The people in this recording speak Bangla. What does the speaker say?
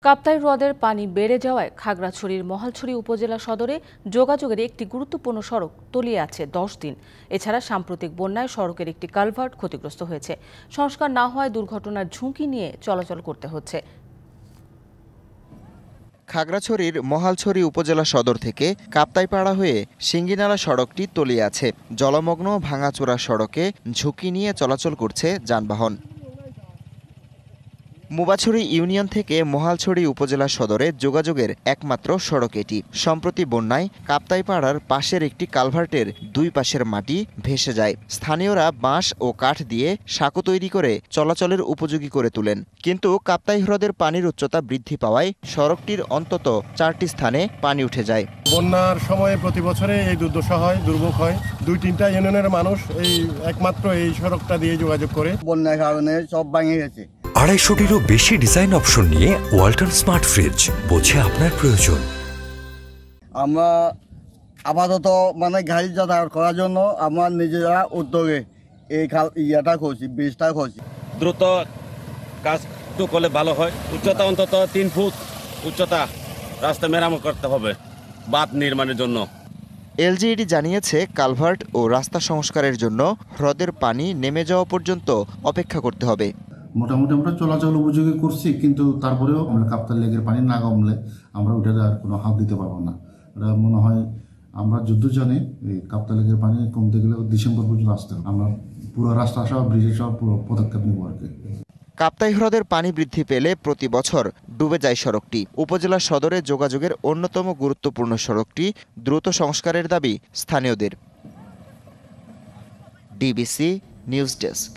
কাপ্তাই হ্রদের পানি বেড়ে যাওয়ায় খাগড়াছড়ির মহালছড়ি উপজেলা সদরে যোগাযোগের একটি গুরুত্বপূর্ণ সড়ক তলিয়ে আছে 10 দিন। এছাড়া সাম্প্রতিক বন্যায় সড়কের একটি কালভার্ট ক্ষতিগ্রস্ত হয়েছে। সংস্কার না হওয়ায় দুর্ঘটনার ঝুঁকি নিয়ে চলাচল করতে হচ্ছে। খাগড়াছড়ির মহালছড়ি উপজেলা সদর থেকে কাপ্তাইপাড়া হয়ে সিঙ্গিনালা সড়কটি তলিয়ে আছে। জলমগ্ন ভাঙাচোরা সড়কে ঝুঁকি নিয়ে চলাচল করছে যানবাহন। মুবাছড়ি ইউনিয়ন থেকে মহালছড়ি উপজেলা সদরে যোগাযোগের একমাত্র সড়ক এটি। সম্প্রতি বন্যায় কাপ্তাইপাড়ার পাশের একটি কালভার্টের দুই পাশের মাটি ভেসে যায়। স্থানীয়রা বাঁশ ও কাঠ দিয়ে সাঁকো তৈরি করে চলাচলের উপযোগী করে তোলেন। কিন্তু কাপ্তাই হ্রদের পানির উচ্চতা বৃদ্ধি পাওয়ায় সড়কটির অন্তত 4টি স্থানে পানি উঠে যায়। বন্যার সময়ে প্রতি বছরে এই দুর্দশা হয়, দুর্ভোগ হয়। 2-3টা ইউনিয়নের মানুষ একমাত্র এই সড়কটা দিয়ে যোগাযোগ করে। বন্যার কারণে সব ভেঙে গেছে। 250-টিরও বেশি ডিজাইন অপশন নিয়ে ওয়ালটন স্মার্ট ফ্রিজ, বোঝে আপনার প্রয়োজন। আমরা আপাতত গাড়ি যাতায়াত করার জন্য আমরা নিজেরা উদ্যোগে এই ব্রিজটা করছি। দ্রুত কাজ করলে ভালো হয়। উচ্চতা অন্তত 3 ফুট উচ্চতা রাস্তা মেরামত করতে হবে বাঁধ নির্মাণের জন্য। এলজিইডি জানিয়েছে, কালভার্ট ও রাস্তা সংস্কারের জন্য হ্রদের পানি নেমে যাওয়া পর্যন্ত অপেক্ষা করতে হবে। মোটামুটি আমরা চলাচল উপযোগী করছি, কিন্তু তারপরেও আমরা কাপ্তাই লেকের পানি না কমলে আমরা ওটাতে আর কোনো হাত দিতে পারবো না। এটা মনে হয় আমরা যুদ্ধ জানি এই কাপ্তাই লেকের পানি কমতে গেলে ডিসেম্বর পর্যন্ত আসতে হবে। আমরা পুরো রাস্তা সহ ব্রিজের সহ পুরো পদক্ষেপ নেব আর কি। কাপ্তাই হ্রদের পানি বৃদ্ধি পেলে প্রতি বছর ডুবে যায় সড়কটি। উপজেলা সদরে যোগাযোগের অন্যতম গুরুত্বপূর্ণ সড়কটি দ্রুত সংস্কারের দাবি স্থানীয়দের। DBC news desk.